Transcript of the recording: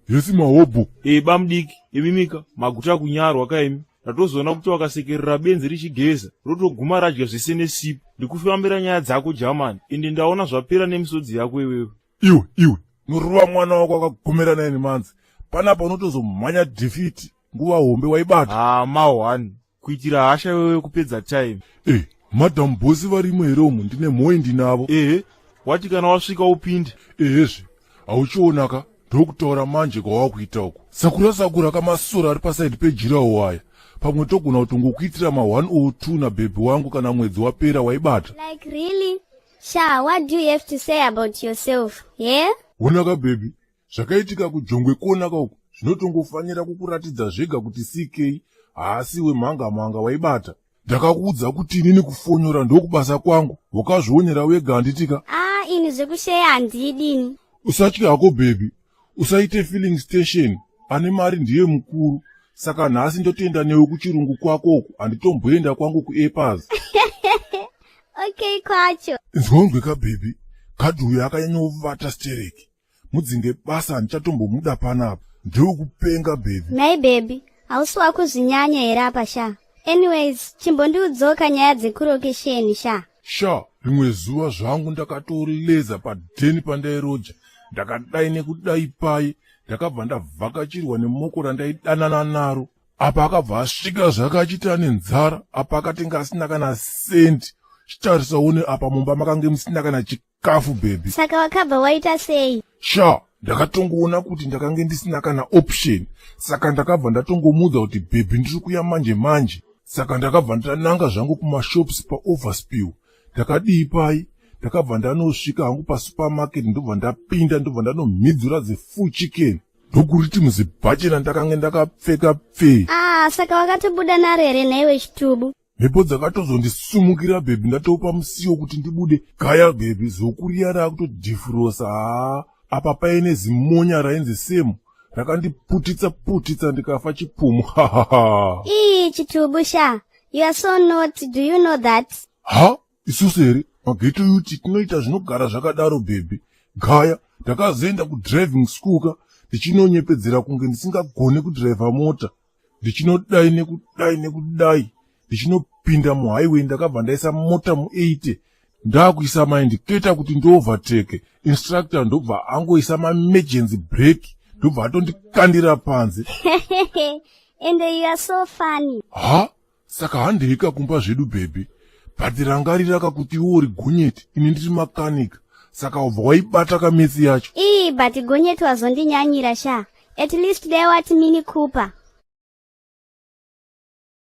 Yesi mahobo. Bamdiki, imimika, maguta kunyarwa kaimi. Ndatozoona kuti wakasekerera benzi richigeza, rotoguma radya zvese nesipo. Ndikufambira nyaya dzako German, ende ndaona zvapera nemisodzi yako iwewe. Iwe, noruva mwana wako akagomera naye manzi. Panapa unotozomhanya defeat nguva hombe waibata. Mahwani, kuitira hasha wewe kupedza time. Madam bosi varimo here umu ndine mhoi ndinavo. Wati kana wasvika upinde. Zve, hauchionaka, ndokutaura manje kwawakuita uko. Sakura kamasora ari pasaidi pejirawo waya. Pamwe togona kuti ngokuitira ma102 nabhebhi wangu kana mwedzi wapera waibata. Like really? Sha, what do you have to say about yourself, yeah? Onaka bhebhi, zvakaitika kujongwe kuonaka uko, zvinotongofanira kukuratidza zvega kuti CK haasi wemhanga waibata. Ndakakuudza kuti inini kufonyora ndokubasa kwangu, wakazvionera wega handitika. Ini zvekusheya handidini. Usatya hako bhebhi, usaite filling station, ane mari ndiye mukuru. Saka nhasi ndotenda newe kuchirungu kwako uku, handitomboenda kwangu kuApers. Okay, kwacho. Nzwongweka bhebhi, kadhi uyo akanyanyovata stereki. Mudzinge basa handichatombomuda panapa. Ndeukupenga bhebhi. Mai baby, hausi wakuzvinyanya here apa sha. Anyways, chimbondiudzoka nyaya dzekurokesheni sha. Sha, rimwe zuva zvangu ndakatoreleza padheni pandairoja. Ndakadai nekudai pai. Ndakabva ndavhakachirwa nemoko randaidanana naro. Apa akabva asvika zvakachita nenzara. Apa akatenga asina kana sendi. Chitarisaone apa mumba makange musina kana chikafu bhebhi. Saka wakabva waita sei? Sha, ndakatongoona kuti ndakange ndisina kana option. Saka ndakabva ndatongomuudza kuti bhebhi ndiri kuya manje. Saka ndakabva ndananga zvangu kumashops paoverspill. Ndakadii pai. Ndakabva ndanosvika hangu pasupermarket ndobva ndapinda ndobva ndanomhidzura full chicken. Ndokuriti muzibhachena ndakange ndakapfeka pfei. Saka wakatobuda narere naiwe chitubu. Mhepo dzakatozondisumukira bhebhi ndatopa musiwo kuti ndibude. Gaya bhebhi zokuriya rakutodhifurosa. Apa paine zimonya rainzi Semu. Rakandiputitsa ndikafa chipumu. Chitubu sha. You are so naughty, do you know that? Isusu here? Maghetto yuti tinoita zvinogara zvakadaro bhebhi. Gaya, ndakazoenda kudriving school ndichinonyepedzera kunge ndisingagone kudhiraivha mota. Ndichinodai nekudai. Ndichinopinda muhighway ndakabva ndaisa mota mu80. Ndakuisa maindiketa kuti ndiovertake. Instructor ndobva angoisa ma-emergency brake. Ndobva atondikandira panze. And you are so funny. Saka handeika kumba zvedu bhebhi. Bhati rangariraka kuti iwo uri gonyeti, ini ndiri makanika. Saka ubva waibata kametsi yacho. But gonyeti wazondinyanyira sha. At least dai wati Mini Cooper.